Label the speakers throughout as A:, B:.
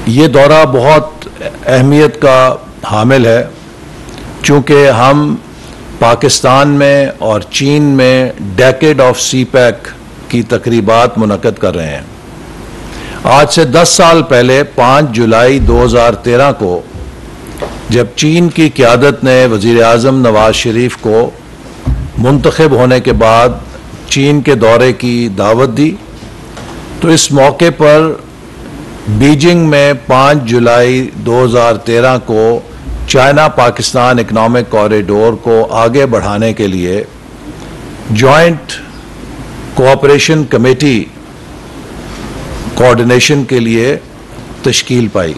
A: ये दौरा बहुत अहमियत का हामिल है, चूँकि हम पाकिस्तान में और चीन में डेकेड ऑफ CPEC की तकरीबात मुनक़द कर रहे हैं। आज से 10 साल पहले 5 जुलाई 2013 को जब चीन की क़यादत ने वज़ीर आज़म नवाज शरीफ को मुंतखब होने के बाद चीन के दौरे की दावत दी, तो इस मौके पर बीजिंग में 5 जुलाई 2013 को चाइना पाकिस्तान इकनॉमिक कॉरिडोर को आगे बढ़ाने के लिए जॉइंट कोऑपरेशन कमेटी कोऑर्डिनेशन के लिए तश्कील पाई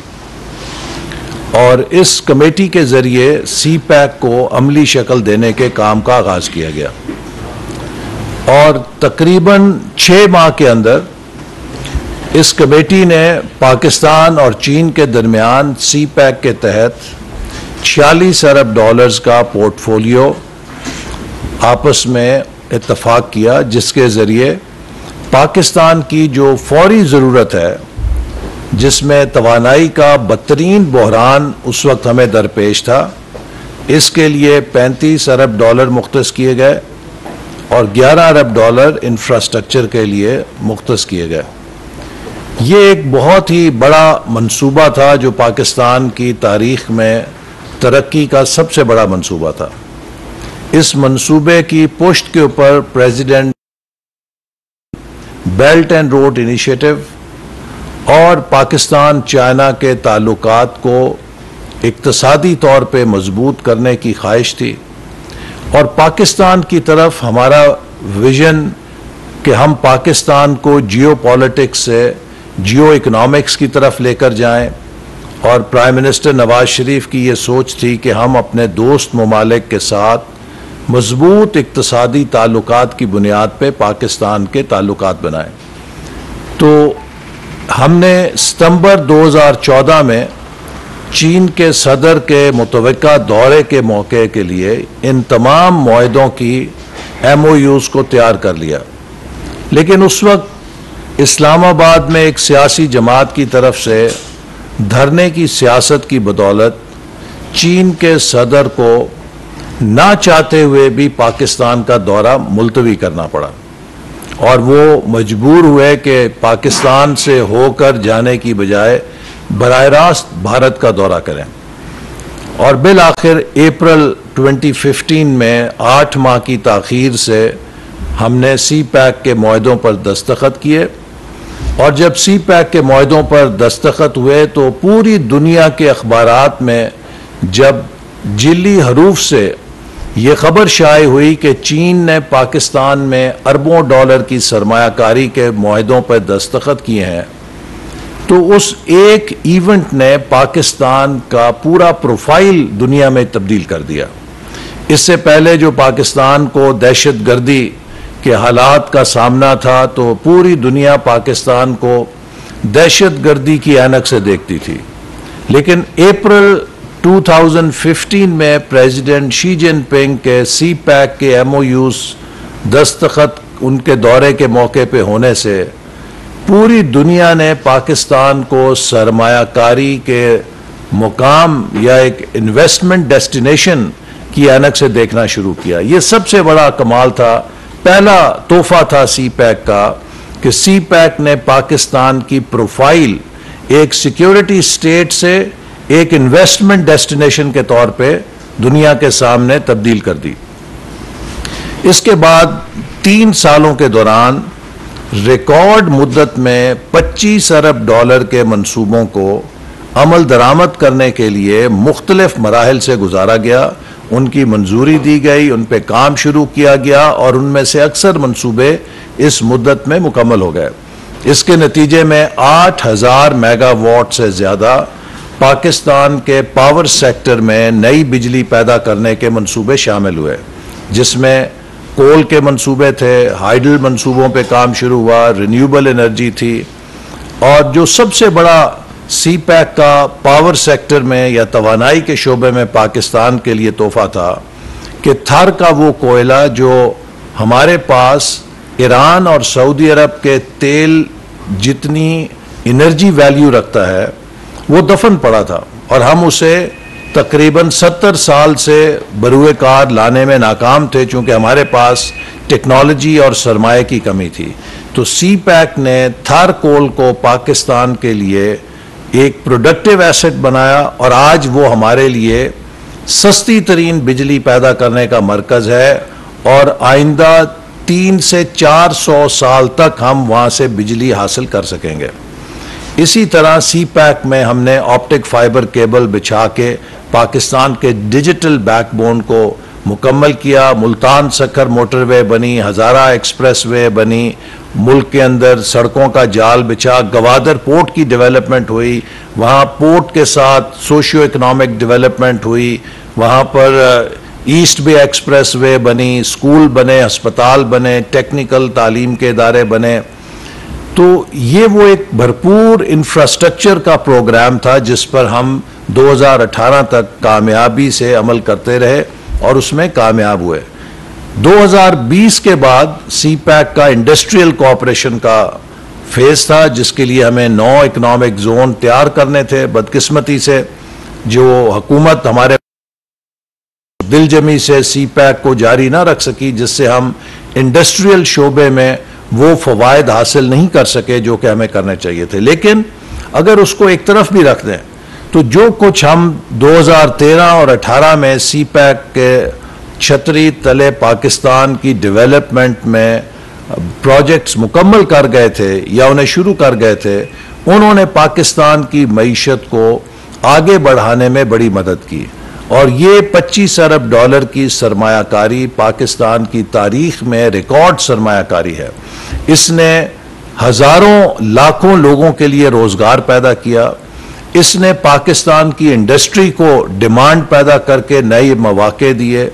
A: और इस कमेटी के ज़रिए CPEC को अमली शक्ल देने के काम का आगाज़ किया गया और तकरीबन 6 माह के अंदर इस कमेटी ने पाकिस्तान और चीन के दरमियान CPEC के तहत $46 अरब का पोर्टफोलियो आपस में इत्तफाक किया, जिसके ज़रिए पाकिस्तान की जो फौरी ज़रूरत है, जिसमें तवानाई का बदतरीन बहरान उस वक्त हमें दरपेश था, इसके लिए $35 अरब मुख्तस किए गए और $11 अरब इंफ्रास्ट्रक्चर के लिए मुख्तस किए गए। ये एक बहुत ही बड़ा मंसूबा था जो पाकिस्तान की तारीख में तरक्की का सबसे बड़ा मंसूबा था। इस मंसूबे की पुष्ट के ऊपर president belt and road initiative और पाकिस्तान चाइना के ताल्लुकात को इक्तसादी तौर पे मजबूत करने की ख्वाहिश थी और पाकिस्तान की तरफ हमारा विजन कि हम पाकिस्तान को जियो पॉलिटिक्स से जियो इकोनॉमिक्स की तरफ लेकर जाएं और प्राइम मिनिस्टर नवाज शरीफ की ये सोच थी कि हम अपने दोस्त ममालिक के साथ मजबूत इक्तसादी ताल्लुकात की बुनियाद पे पाकिस्तान के ताल्लुकात बनाएं। तो हमने सितंबर 2014 में चीन के सदर के मुतवक्का दौरे के मौके के लिए इन तमाम मुआहदों की MOUs को तैयार कर लिया, लेकिन उस वक्त इस्लामाबाद में एक सियासी जमात की तरफ से धरने की सियासत की बदौलत चीन के सदर को ना चाहते हुए भी पाकिस्तान का दौरा मुलतवी करना पड़ा और वो मजबूर हुए कि पाकिस्तान से होकर जाने की बजाय बराह रास्त भारत का दौरा करें और बिल आखिर अप्रैल 2015 में 8 माह की ताख़ीर से हमने CPEC के मुआहदों पर दस्तखत किए और जब CPEC के मुआहदों पर दस्तखत हुए तो पूरी दुनिया के अखबारात में जब जिली हरूफ से ये खबर शाये हुई कि चीन ने पाकिस्तान में अरबों डॉलर की सरमायाकारी के मुआहदों पर दस्तखत किए हैं, तो उस एक इवेंट ने पाकिस्तान का पूरा प्रोफाइल दुनिया में तब्दील कर दिया। इससे पहले जो पाकिस्तान को दहशतगर्दी के हालात का सामना था, तो पूरी दुनिया पाकिस्तान को दहशतगर्दी की ऐनक से देखती थी, लेकिन अप्रैल 2015 में प्रेसिडेंट शी जिनपिंग के CPEC के MOUs दस्तखत उनके दौरे के मौके पे होने से पूरी दुनिया ने पाकिस्तान को सरमायाकारी के मुकाम या एक इन्वेस्टमेंट डेस्टिनेशन की ऐनक से देखना शुरू किया। ये सबसे बड़ा कमाल था, पहला तोहफा था CPEC का कि CPEC ने पाकिस्तान की प्रोफाइल एक सिक्योरिटी स्टेट से एक इन्वेस्टमेंट डेस्टिनेशन के तौर पे दुनिया के सामने तब्दील कर दी। इसके बाद 3 सालों के दौरान रिकॉर्ड मुद्दत में $25 अरब के मंसूबों को अमल दरामद करने के लिए मुख्तलिफ मराहिल से गुजारा गया, उनकी मंजूरी दी गई, उन पे काम शुरू किया गया और उनमें से अक्सर मंसूबे इस मुद्दत में मुकम्मल हो गए। इसके नतीजे में 8000 मेगावाट से ज़्यादा पाकिस्तान के पावर सेक्टर में नई बिजली पैदा करने के मंसूबे शामिल हुए, जिसमें कोल के मंसूबे थे, हाइडल मंसूबों पे काम शुरू हुआ, रिन्यूएबल एनर्जी थी और जो सबसे बड़ा CPEC का पावर सेक्टर में या तवानाई के शोबे में पाकिस्तान के लिए तोहफा था कि थर का वो कोयला जो हमारे पास ईरान और सऊदी अरब के तेल जितनी एनर्जी वैल्यू रखता है, वो दफन पड़ा था और हम उसे तकरीबन 70 साल से बरूए कार लाने में नाकाम थे, चूंकि हमारे पास टेक्नोलॉजी और सरमाए की कमी थी। तो सी पैक ने थार कोल को पाकिस्तान के लिए एक प्रोडक्टिव एसेट बनाया और आज वो हमारे लिए सस्ती तरीन बिजली पैदा करने का मरकज है और आइंदा 300 से 400 साल तक हम वहाँ से बिजली हासिल कर सकेंगे। इसी तरह सी पैक में हमने ऑप्टिक फाइबर केबल बिछा के पाकिस्तान के डिजिटल बैकबोन को मुकम्मल किया। मुल्तान सखर मोटरवे बनी, हज़ारा एक्सप्रेसवे बनी, मुल्क के अंदर सड़कों का जाल बिछा, गवादर पोर्ट की डेवलपमेंट हुई, वहाँ पोर्ट के साथ सोशियो इकोनॉमिक डेवलपमेंट हुई, वहाँ पर ईस्ट बे एक्सप्रेसवे बनी, स्कूल बने, अस्पताल बने, टेक्निकल तालीम के इदारे बने। तो ये वो एक भरपूर इंफ्रास्ट्रक्चर का प्रोग्राम था जिस पर हम 2018 तक कामयाबी से अमल करते रहे और उसमें कामयाब हुए। 2020 के बाद सी पैक का इंडस्ट्रियल कोऑपरेशन का फेज था जिसके लिए हमें 9 इकोनॉमिक जोन तैयार करने थे। बदकिस्मती से जो हुकूमत हमारे दिलजमी से सी पैक को जारी ना रख सकी, जिससे हम इंडस्ट्रियल शोबे में वो फवायद हासिल नहीं कर सके जो कि हमें करने चाहिए थे। लेकिन अगर उसको एक तरफ भी रख दें तो जो कुछ हम 2013 और 18 में सी पैक के छतरी तले पाकिस्तान की डेवलपमेंट में प्रोजेक्ट्स मुकम्मल कर गए थे या उन्हें शुरू कर गए थे, उन्होंने पाकिस्तान की मईशत को आगे बढ़ाने में बड़ी मदद की। और ये 25 अरब डॉलर की सरमायाकारी पाकिस्तान की तारीख में रिकॉर्ड सरमायाकारी है। इसने हजारों लाखों लोगों के लिए रोजगार पैदा किया। इसने पाकिस्तान की इंडस्ट्री को डिमांड पैदा करके नए मौके दिए।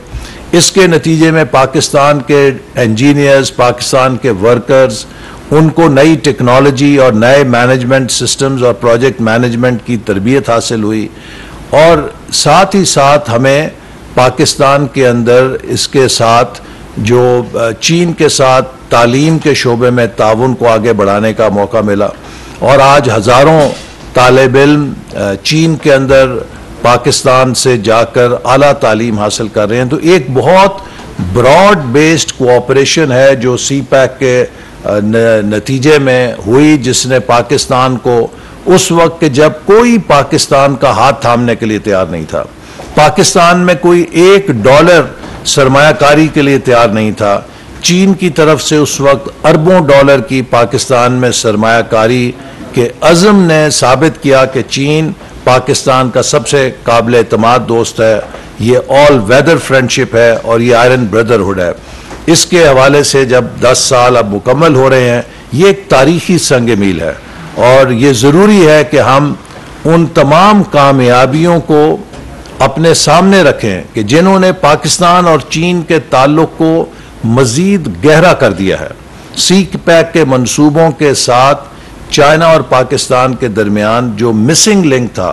A: इसके नतीजे में पाकिस्तान के इंजीनियर्स, पाकिस्तान के वर्कर्स, उनको नई टेक्नोलॉजी और नए मैनेजमेंट सिस्टम्स और प्रोजेक्ट मैनेजमेंट की तरबियत हासिल हुई। और साथ ही साथ हमें पाकिस्तान के अंदर इसके साथ जो चीन के साथ तालीम के शोबे में ताउन को आगे बढ़ाने का मौका मिला और आज हज़ारों तालिब इल्म चीन के अंदर पाकिस्तान से जाकर आला तालीम हासिल कर रहे हैं। तो एक बहुत ब्रॉड बेस्ड कोऑपरेशन है जो सी पैक के नतीजे में हुई, जिसने पाकिस्तान को उस वक्त जब कोई पाकिस्तान का हाथ थामने के लिए तैयार नहीं था, पाकिस्तान में कोई $1 सरमायाकारी के लिए तैयार नहीं था, चीन की तरफ से उस वक्त अरबों डॉलर की पाकिस्तान में सरमायाकारी के अज़म ने साबित किया कि चीन पाकिस्तान का सबसे काबिल एतमाद दोस्त है। ये ऑल वेदर फ्रेंडशिप है और ये आयरन ब्रदरहुड है। इसके हवाले से जब 10 साल अब मुकम्मल हो रहे हैं, ये एक तारीखी संग मील है और ये ज़रूरी है कि हम उन तमाम कामयाबियों को अपने सामने रखें कि जिन्होंने पाकिस्तान और चीन के ताल्लुक़ को मज़ीद गहरा कर दिया है। सी पैक के मंसूबों के साथ चाइना और पाकिस्तान के दरमियान जो मिसिंग लिंक था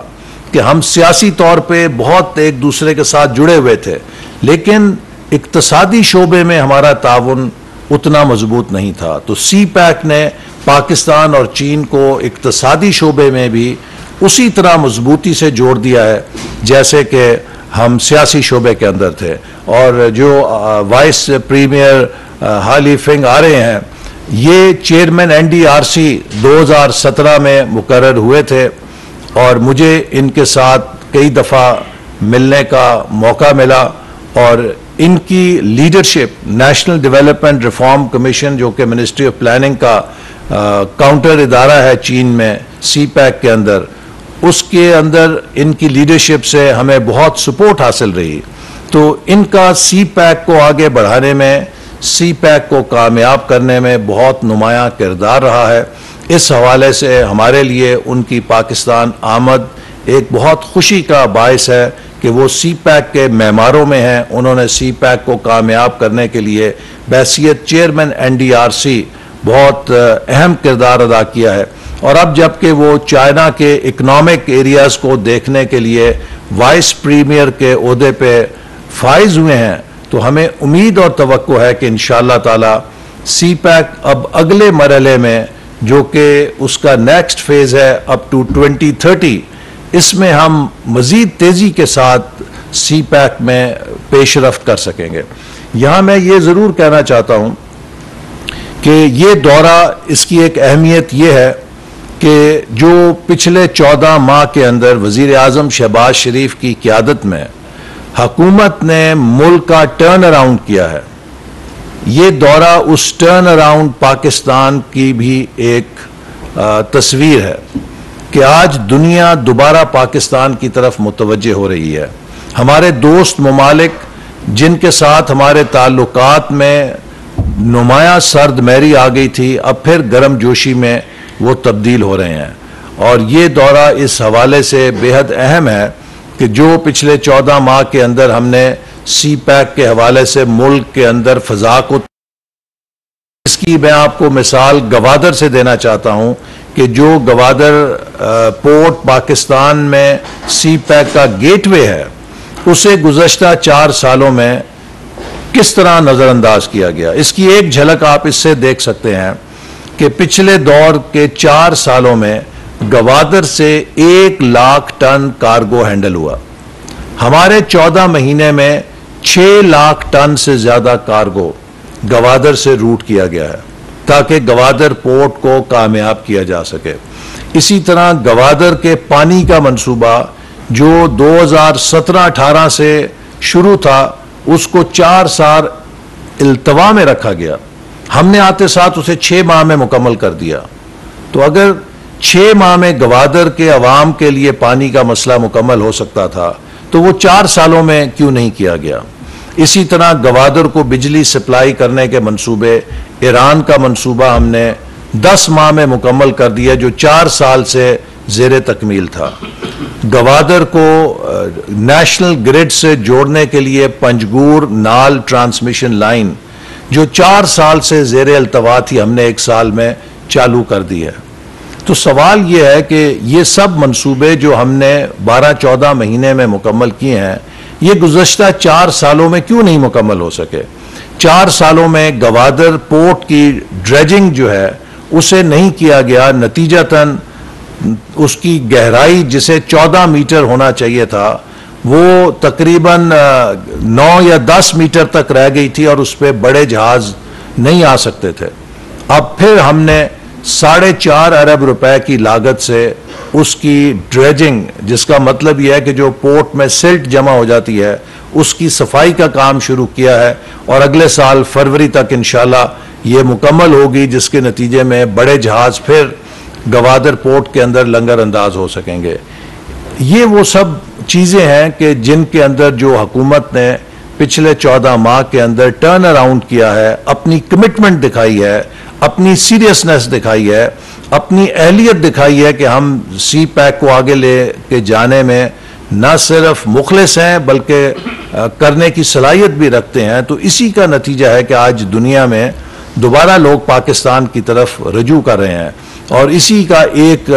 A: कि हम सियासी तौर पे बहुत एक दूसरे के साथ जुड़े हुए थे, लेकिन इक्तसादी शोबे में हमारा ताउन उतना मजबूत नहीं था। तो सी पैक ने पाकिस्तान और चीन को इक्तसादी शोबे में भी उसी तरह मजबूती से जोड़ दिया है जैसे कि हम सियासी शोबे के अंदर थे। और जो वाइस प्रीमियर हाली फिंग आ रहे हैं, ये चेयरमैन NDRC 2017 में मुकर्रर हुए थे और मुझे इनके साथ कई दफ़ा मिलने का मौका मिला और इनकी leadership national development reform commission जो कि मिनिस्ट्री ऑफ प्लानिंग का काउंटर इदारा है चीन में सी पैक के अंदर, उसके अंदर इनकी लीडरशिप से हमें बहुत सपोर्ट हासिल रही। तो इनका सी पैक को आगे बढ़ाने में, सी पैक को कामयाब करने में बहुत नुमायां किरदार रहा है। इस हवाले से हमारे लिए उनकी पाकिस्तान आमद एक बहुत खुशी का बायस है कि वो सी पैक के मेमारों में हैं। उन्होंने सी पैक को कामयाब करने के लिए बैसियत चेयरमैन NDRC बहुत अहम किरदार अदा किया है। और अब जबकि वो चाइना के इकनॉमिक एरियाज़ को देखने के लिए वाइस प्रीमियर के ओहदे पे फाइज हुए हैं, तो हमें उम्मीद और तवक्को है कि इंशाअल्लाह ताला सी पैक अब अगले मरहले में, जो कि उसका नेक्स्ट फेज है अप टू 2030, इसमें हम मजीद तेजी के साथ सी पैक में पेशरफ्त कर सकेंगे। यहां मैं ये जरूर कहना चाहता हूं कि ये दौरा, इसकी एक अहमियत यह है कि जो पिछले 14 माह के अंदर वजीर आजम शहबाज शरीफ की क़यादत में हुकूमत ने मुल्क का टर्न अराउंड किया है, ये दौरा उस टर्न अराउंड पाकिस्तान की भी एक तस्वीर है कि आज दुनिया दोबारा पाकिस्तान की तरफ मुतवज्जे हो रही है। हमारे दोस्त ममालिक जिनके साथ हमारे ताल्लुकात में नुमाया सर्द मैरी आ गई थी, अब फिर गर्म जोशी में वो तब्दील हो रहे हैं। और ये दौरा इस हवाले से बेहद अहम है कि जो पिछले 14 माह के अंदर हमने सी पैक के हवाले से मुल्क के अंदर फजा को, इसकी मैं आपको मिसाल गवादर से देना चाहता हूं कि जो गवादर पोर्ट पाकिस्तान में सी पैक का गेटवे है, उसे गुज़श्ता 4 सालों में किस तरह नजरअंदाज किया गया। इसकी एक झलक आप इससे देख सकते हैं कि पिछले दौर के 4 सालों में गवादर से 1 लाख टन कार्गो हैंडल हुआ। हमारे 14 महीने में 6 लाख टन से ज्यादा कार्गो गवादर से रूट किया गया है ताकि गवादर पोर्ट को कामयाब किया जा सके। इसी तरह गवादर के पानी का मंसूबा जो 2017-18 से शुरू था, उसको 4 साल इल्तवा में रखा गया। हमने आते साथ उसे 6 माह में मुकम्मल कर दिया। तो अगर 6 माह में गवादर के अवाम के लिए पानी का मसला मुकम्मल हो सकता था, तो वो 4 सालों में क्यों नहीं किया गया। इसी तरह गवादर को बिजली सप्लाई करने के मंसूबे, ईरान का मंसूबा हमने 10 माह में मुकम्मल कर दिया, जो 4 साल से ज़ेरे तकमील था। गवादर को नेशनल ग्रिड से जोड़ने के लिए पंजगूर नाल ट्रांसमिशन लाइन, जो 4 साल से ज़ेरे अल्तवा थी, हमने 1 साल में चालू कर दी है। तो सवाल यह है कि ये सब मंसूबे जो हमने 12-14 महीने में मुकम्मल किए हैं, ये गुज़श्ता 4 सालों में क्यों नहीं मुकम्मल हो सके। 4 सालों में गवादर पोर्ट की ड्रेजिंग जो है उसे नहीं किया गया। नतीजतन उसकी गहराई जिसे 14 मीटर होना चाहिए था, वो तकरीबन 9 या 10 मीटर तक रह गई थी और उस पर बड़े जहाज नहीं आ सकते थे। अब फिर हमने 4.5 अरब रुपए की लागत से उसकी ड्रेजिंग, जिसका मतलब यह है कि जो पोर्ट में सिल्ट जमा हो जाती है, उसकी सफाई का काम शुरू किया है और अगले साल फरवरी तक इंशाल्लाह ये मुकम्मल होगी, जिसके नतीजे में बड़े जहाज फिर गवादर पोर्ट के अंदर लंगर अंदाज हो सकेंगे। ये वो सब चीज़ें हैं कि जिनके अंदर जो हुकूमत ने पिछले 14 माह के अंदर टर्न अराउंड किया है, अपनी कमिटमेंट दिखाई है, अपनी सीरियसनेस दिखाई है, अपनी अहलियत दिखाई है कि हम सी पैक को आगे ले के जाने में न सिर्फ मुखलिस हैं बल्कि करने की सलाहियत भी रखते हैं। तो इसी का नतीजा है कि आज दुनिया में दोबारा लोग पाकिस्तान की तरफ रजू कर रहे हैं। और इसी का एक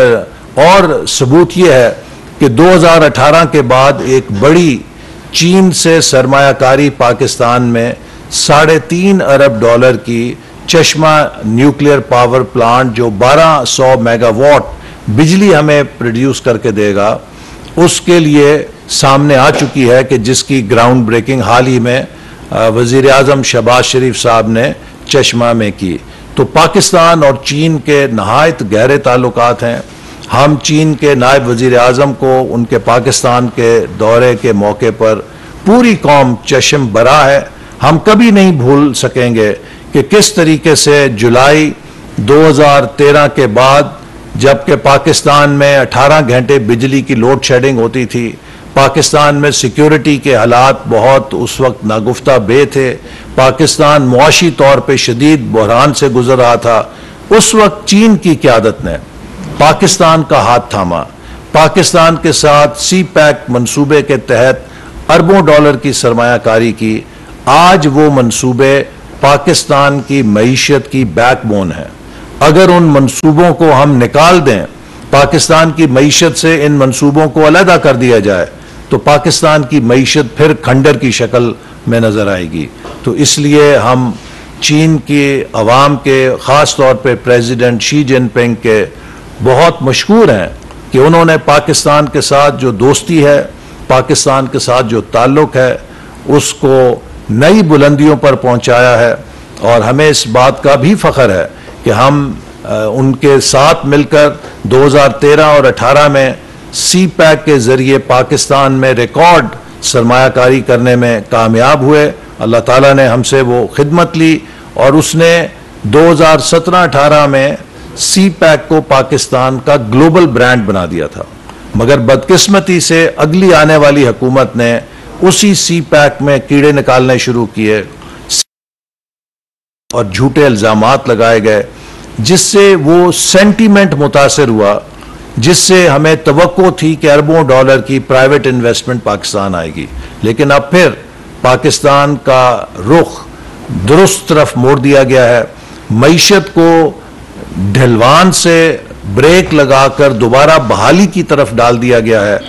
A: और सबूत यह है कि 2018 के बाद एक बड़ी चीन से सरमायाकारी पाकिस्तान में $3.5 अरब की चश्मा न्यूक्लियर पावर प्लांट, जो 1200 मेगावाट बिजली हमें प्रोड्यूस करके देगा, उसके लिए सामने आ चुकी है कि जिसकी ग्राउंड ब्रेकिंग हाल ही में वजीर आजम शहबाज शरीफ साहब ने चश्मा में की। तो पाकिस्तान और चीन के नहायत गहरे ताल्लुकात हैं। हम चीन के नायब वजीर आजम को उनके पाकिस्तान के दौरे के मौके पर पूरी कौम चश्म बरा है। हम कभी नहीं भूल सकेंगे कि किस तरीके से जुलाई 2013 के बाद, जबकि पाकिस्तान में 18 घंटे बिजली की लोड शेडिंग होती थी, पाकिस्तान में सिक्योरिटी के हालात बहुत उस वक्त नागुफ्ता बे थे, पाकिस्तान मुआशी तौर पे शदीद बहरान से गुजर रहा था, उस वक्त चीन की क़यादत ने पाकिस्तान का हाथ थामा। पाकिस्तान के साथ सी पैक मंसूबे के तहत अरबों डॉलर की सरमायाकारी की। आज वो मंसूबे पाकिस्तान की मईशत की बैकबोन है। अगर उन मंसूबों को हम निकाल दें, पाकिस्तान की मईशत से इन मंसूबों को अलहदा कर दिया जाए, तो पाकिस्तान की मईशत फिर खंडर की शक्ल में नजर आएगी। तो इसलिए हम चीन के अवाम के, ख़ास तौर पे प्रेसिडेंट शी जिनपिंग के बहुत मशहूर हैं कि उन्होंने पाकिस्तान के साथ जो दोस्ती है, पाकिस्तान के साथ जो ताल्लुक़ है, उसको नई बुलंदियों पर पहुंचाया है। और हमें इस बात का भी फ़ख्र है कि हम उनके साथ मिलकर 2013 और 18 में सी पैक के ज़रिए पाकिस्तान में रिकॉर्ड सरमायाकारी करने में कामयाब हुए। अल्लाह ताला ने हमसे वो खिदमत ली और उसने 2017-18 में सी पैक को पाकिस्तान का ग्लोबल ब्रांड बना दिया था। मगर बदकिस्मती से अगली आने वाली हुकूमत ने उसी सी पैक में कीड़े निकालने शुरू किए और झूठे इल्जामात लगाए गए, जिससे वो सेंटीमेंट मुतासिर हुआ, जिससे हमें तवक्को थी कि अरबों डॉलर की प्राइवेट इन्वेस्टमेंट पाकिस्तान आएगी। लेकिन अब फिर पाकिस्तान का रुख दुरुस्त तरफ मोड़ दिया गया है। मईशत को ढलवान से ब्रेक लगाकर दोबारा बहाली की तरफ डाल दिया गया है।